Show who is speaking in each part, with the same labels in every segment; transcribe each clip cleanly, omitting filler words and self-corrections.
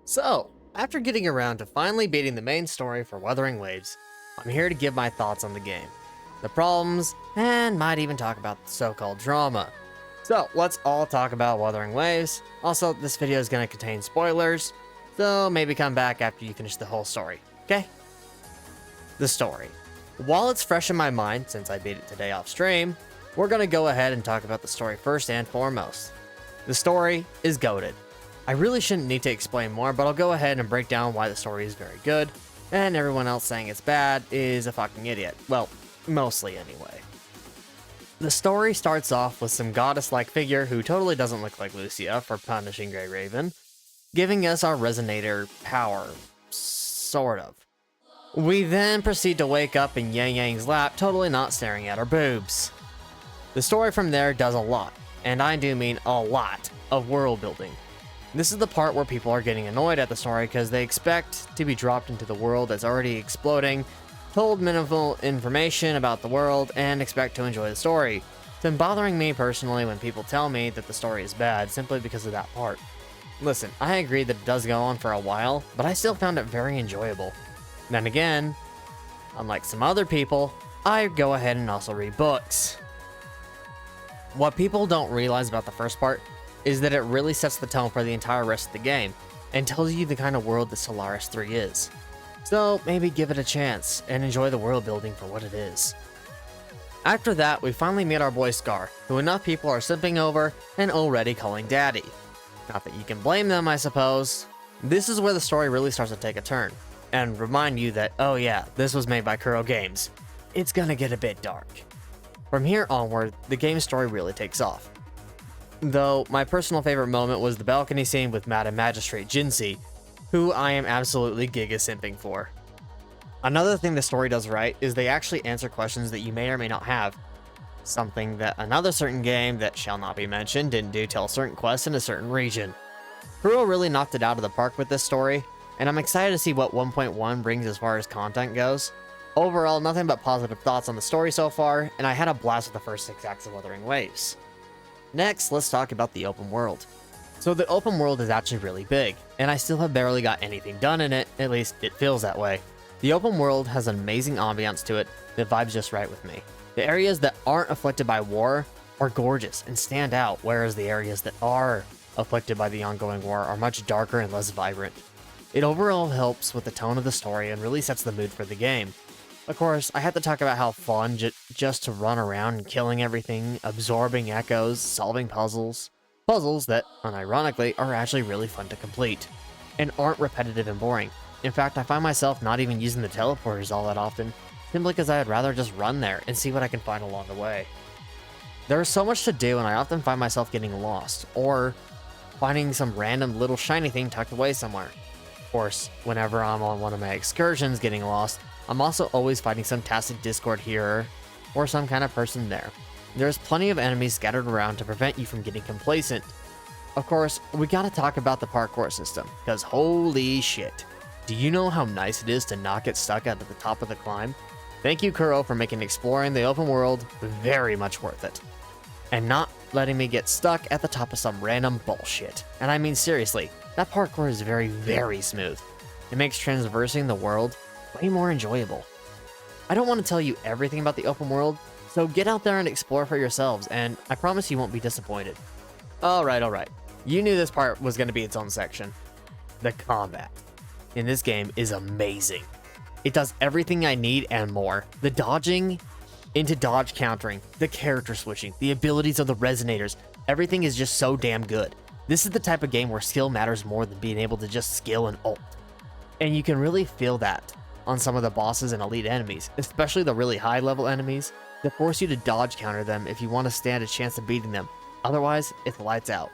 Speaker 1: So, after getting around to finally beating the main story for Wuthering Waves, I'm here to give my thoughts on the game, the problems, and might even talk about the so-called drama. So, let's all talk about Wuthering Waves. Also, this video is going to contain spoilers, so maybe come back after you finish the whole story, okay? The story. While it's fresh in my mind, since I beat it today off stream, we're going to go ahead and talk about the story first and foremost. The story is goated. I really shouldn't need to explain more, but I'll go ahead and break down why the story is very good, and everyone else saying it's bad is a fucking idiot. Well, mostly anyway. The story starts off with some goddess-like figure who totally doesn't look like Lucia for punishing Grey Raven, giving us our resonator power, sort of. We then proceed to wake up in Yang Yang's lap, totally not staring at our boobs. The story from there does a lot, and I do mean a lot, of world building. This is the part where people are getting annoyed at the story because they expect to be dropped into the world that's already exploding, told minimal information about the world, and expect to enjoy the story. It's been bothering me personally when people tell me that the story is bad simply because of that part. Listen, I agree that it does go on for a while, but I still found it very enjoyable. Then again, unlike some other people, I go ahead and also read books. What people don't realize about the first part is that it really sets the tone for the entire rest of the game, and tells you the kind of world that Solaris 3 is. So maybe give it a chance, and enjoy the world building for what it is. After that, we finally meet our boy Scar, who enough people are simping over and already calling daddy. Not that you can blame them, I suppose. This is where the story really starts to take a turn, and remind you that, oh yeah, this was made by Kuro Games. It's gonna get a bit dark. From here onward, the game's story really takes off. Though, my personal favorite moment was the balcony scene with Madam Magistrate Jinsei, who I am absolutely giga simping for. Another thing the story does right is they actually answer questions that you may or may not have. Something that another certain game that shall not be mentioned didn't do till certain quests in a certain region. Kuro really knocked it out of the park with this story, and I'm excited to see what 1.1 brings as far as content goes. Overall, nothing but positive thoughts on the story so far, and I had a blast with the first 6 acts of Wuthering Waves. Next, let's talk about the open world. So the open world is actually really big, and I still have barely got anything done in it, at least it feels that way. The open world has an amazing ambiance to it that vibes just right with me. The areas that aren't afflicted by war are gorgeous and stand out, whereas the areas that are afflicted by the ongoing war are much darker and less vibrant. It overall helps with the tone of the story and really sets the mood for the game. Of course, I have to talk about how fun just to run around killing everything, absorbing echoes, solving puzzles. Puzzles that, unironically, are actually really fun to complete, and aren't repetitive and boring. In fact, I find myself not even using the teleporters all that often, simply because I'd rather just run there and see what I can find along the way. There is so much to do, and I often find myself getting lost, or finding some random little shiny thing tucked away somewhere. Of course, whenever I'm on one of my excursions getting lost, I'm also always fighting some tacit Discord hero or some kind of person there. There's plenty of enemies scattered around to prevent you from getting complacent. Of course, we gotta talk about the parkour system, because holy shit. Do you know how nice it is to not get stuck at the top of the climb? Thank you, Kuro, for making exploring the open world very much worth it. And not letting me get stuck at the top of some random bullshit. And I mean seriously, that parkour is very, very smooth. It makes traversing the world way more enjoyable. I don't want to tell you everything about the open world, so get out there and explore for yourselves, and I promise you won't be disappointed. Alright. You knew this part was going to be its own section. The combat in this game is amazing. It does everything I need and more. The dodging into dodge countering, the character switching, the abilities of the resonators, everything is just so damn good. This is the type of game where skill matters more than being able to just skill and ult. And you can really feel that on some of the bosses and elite enemies, especially the really high level enemies that force you to dodge counter them if you want to stand a chance of beating them. Otherwise, it's lights out.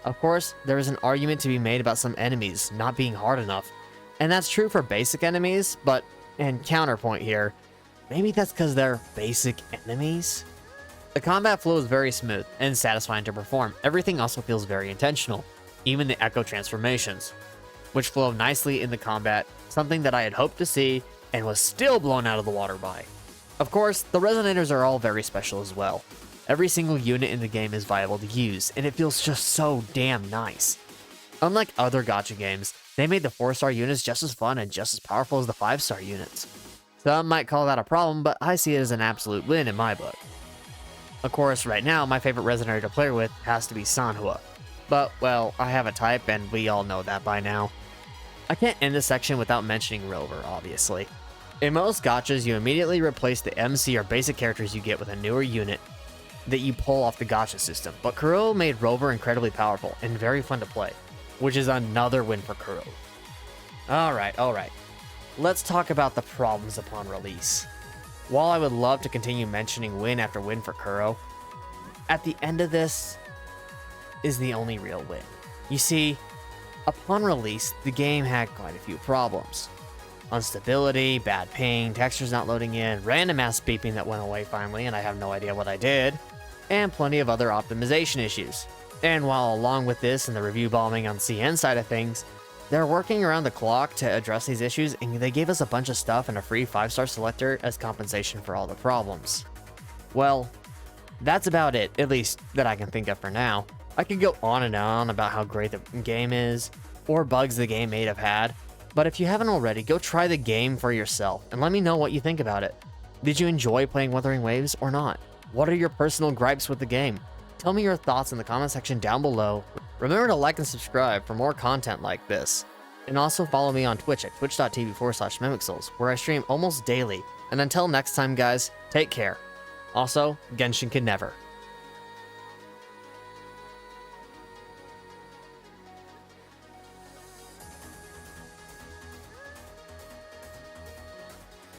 Speaker 1: Of course, there is an argument to be made about some enemies not being hard enough, and that's true for basic enemies, but, and counterpoint here, maybe that's because they're basic enemies? The combat flow is very smooth and satisfying to perform. Everything also feels very intentional, even the echo transformations, which flow nicely in the combat, something that I had hoped to see and was still blown out of the water by. Of course, the resonators are all very special as well. Every single unit in the game is viable to use, and it feels just so damn nice. Unlike other gacha games, they made the 4-star units just as fun and just as powerful as the 5-star units. Some might call that a problem, but I see it as an absolute win in my book. Of course, right now, my favorite Resonator to play with has to be Sanhua. But, well, I have a type, and we all know that by now. I can't end this section without mentioning Rover, obviously. In most gachas, you immediately replace the MC or basic characters you get with a newer unit that you pull off the gacha system, but Kuro made Rover incredibly powerful and very fun to play, which is another win for Kuro. Alright. Let's talk about the problems upon release. While I would love to continue mentioning win after win for Kuro, at the end of this is the only real win. You see, upon release, the game had quite a few problems. Instability, bad ping, textures not loading in, random ass beeping that went away finally and I have no idea what I did, and plenty of other optimization issues. And while along with this and the review bombing on CN side of things, they're working around the clock to address these issues, and they gave us a bunch of stuff and a free 5-star selector as compensation for all the problems. Well, that's about it, at least that I can think of for now. I could go on and on about how great the game is, or bugs the game may have had, but if you haven't already, go try the game for yourself, and let me know what you think about it. Did you enjoy playing Wuthering Waves or not? What are your personal gripes with the game? Tell me your thoughts in the comment section down below. Remember to like and subscribe for more content like this. And also follow me on Twitch at twitch.tv/mimixels, where I stream almost daily. And until next time, guys, take care. Also, Genshin can never.